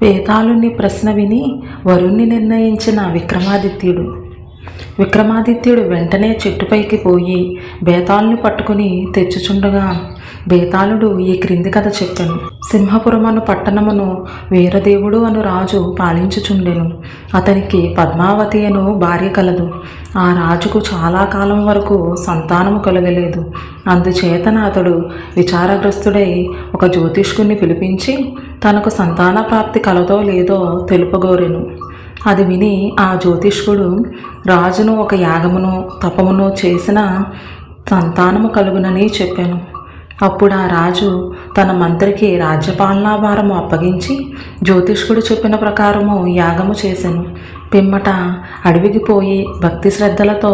బేతాళుని ప్రశ్న విని వరుణ్ణి నిర్ణయించిన విక్రమాదిత్యుడు వెంటనే చెట్టుపైకి పోయి బేతాళుని పట్టుకుని తెచ్చుచుండగా బేతాళుడు ఈ క్రింది కథ చెప్పెను. సింహపురమను పట్టణమును వీరదేవుడు అను రాజు పాలించుచుండెను. అతనికి పద్మావతి అను భార్య కలదు. ఆ రాజుకు చాలా కాలం వరకు సంతానము కలగలేదు. అందుచేతన అతడు విచారగ్రస్తుడై ఒక జ్యోతిష్కుని పిలిపించి తనకు సంతాన ప్రాప్తి కలదో లేదో తెలుపగోరెను. అది విని ఆ జ్యోతిష్కుడు రాజును ఒక యాగమును తపమును చేసిన సంతానము కలుగునని చెప్పాను. అప్పుడు ఆ రాజు తన మంత్రికి రాజ్యపాలనా భారము అప్పగించి జ్యోతిష్కుడు చెప్పిన ప్రకారము యాగము చేశాను. పిమ్మట అడవికి పోయి భక్తి శ్రద్ధలతో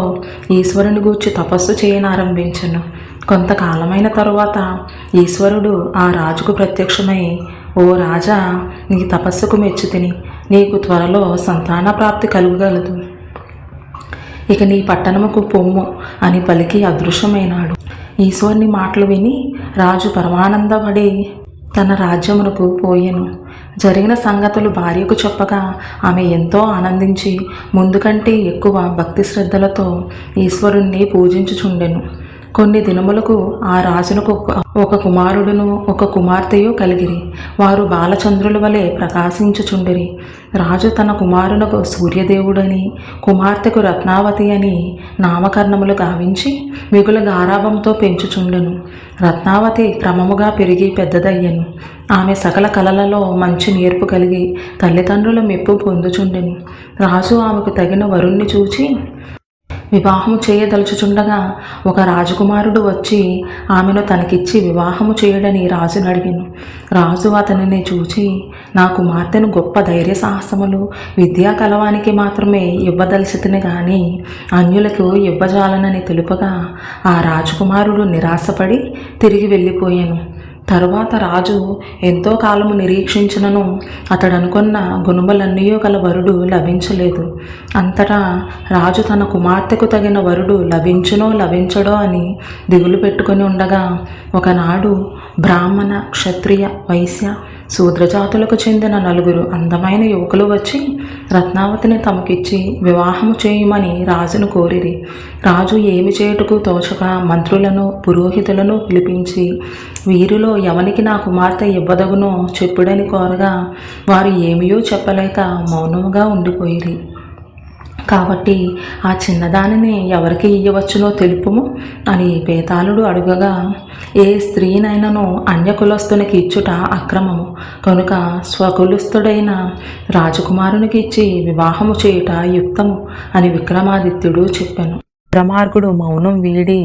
ఈశ్వరుని గూర్చి తపస్సు చేయనారంభించను. కొంతకాలమైన తరువాత ఈశ్వరుడు ఆ రాజుకు ప్రత్యక్షమై, ఓ రాజా, నీ తపస్సుకు మెచ్చుతిని. నీకు త్వరలో సంతాన ప్రాప్తి కలుగగలదు. ఇక నీ పట్టణముకు పొమ్ము అని పలికి అదృశ్యమైనాడు. ఈశ్వరుని మాటలు విని రాజు పరమానందపడి తన రాజ్యమునకు పోయెను. జరిగిన సంగతులు భార్యకు చెప్పగా ఆమె ఎంతో ఆనందించి ముందు కంటే ఎక్కువ భక్తి శ్రద్ధలతో ఈశ్వరుణ్ణి పూజించుచుండెను. కొన్ని దినములకు ఆ రాజునకు ఒక కుమారుడును ఒక కుమార్తెయు కలిగిరి. వారు బాలచంద్రుల వలె ప్రకాశించుచుండిరి. రాజు తన కుమారునకు సూర్యదేవుడని కుమార్తెకు రత్నావతి అని నామకరణములు గావించి మిగుల గారాభంతో పెంచుచుండెను. రత్నావతి క్రమముగా పెరిగి పెద్దదయ్యెను. ఆమె సకల కళలలో మంచి నేర్పు కలిగి తల్లిదండ్రుల మెప్పు పొందుచుండెను. రాజు ఆమెకు తగిన వరుణ్ణి చూచి వివాహము చేయదలుచుచుండగా ఒక రాజకుమారుడు వచ్చి ఆమెను తనకిచ్చి వివాహము చేయడని రాజును అడిగాను. రాజు అతనిని చూచి, నా కుమార్తెను గొప్ప ధైర్య సాహసములు విద్యా కలవానికి మాత్రమే ఇవ్వదలిచితిని గాని అన్యులకు ఇవ్వజాలనని తెలుపగా ఆ రాజకుమారుడు నిరాశపడి తిరిగి వెళ్ళిపోయాను. తరువాత రాజు ఎంతో కాలము నిరీక్షించినను అతడు అనుకున్న గుణములన్నీ గల వరుడు లభించలేదు. అంతటా రాజు తన కుమార్తెకు తగిన వరుడు లభించునో లభించడో అని దిగులు పెట్టుకొని ఉండగా ఒకనాడు బ్రాహ్మణ, క్షత్రియ, వైశ్య, శూద్రజాతులకు చెందిన 4 అందమైన యువకులు వచ్చి రత్నావతిని తమకిచ్చి వివాహము చేయమని రాజును కోరిరి. రాజు ఏమి చేయుటకు తోచక మంత్రులను పురోహితులను పిలిపించి వీరిలో ఎవనికి నా కుమార్తె ఇవ్వదగునో చెప్పుడని కోరగా వారు ఏమీయో చెప్పలేక మౌనముగా ఉండిపోయిరి. కాబట్టి ఆ చిన్నదానిని ఎవరికి ఇయ్యవచ్చునో తెలుపుము అని బేతాళుడు అడుగగా, ఏ స్త్రీనైనను అన్యకులస్తునికి ఇచ్చుట అక్రమము కనుక స్వకులస్తుడైన రాజకుమారునికి ఇచ్చి వివాహము చేయుట యుక్తము అని విక్రమాదిత్యుడు చెప్పెను. విక్రమార్కుడు మౌనం వీడి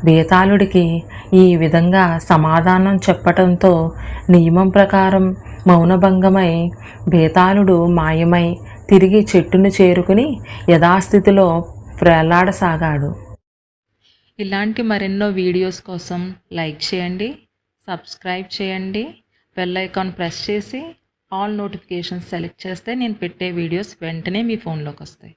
బేతాళుడికి ఈ విధంగా సమాధానం చెప్పటంతో నియమం ప్రకారం మౌనభంగమై బేతాళుడు మాయమై తిరిగి చెట్టును చేరుకుని యథాస్థితిలో వేలాడసాగాడు. ఇలాంటి మరెన్నో వీడియోస్ కోసం లైక్ చేయండి, సబ్స్క్రైబ్ చేయండి, బెల్ ఐకాన్ ప్రెస్ చేసి ఆల్ నోటిఫికేషన్స్ సెలెక్ట్ చేస్తే నేను పెట్టే వీడియోస్ వెంటనే మీ ఫోన్లోకి వస్తాయి.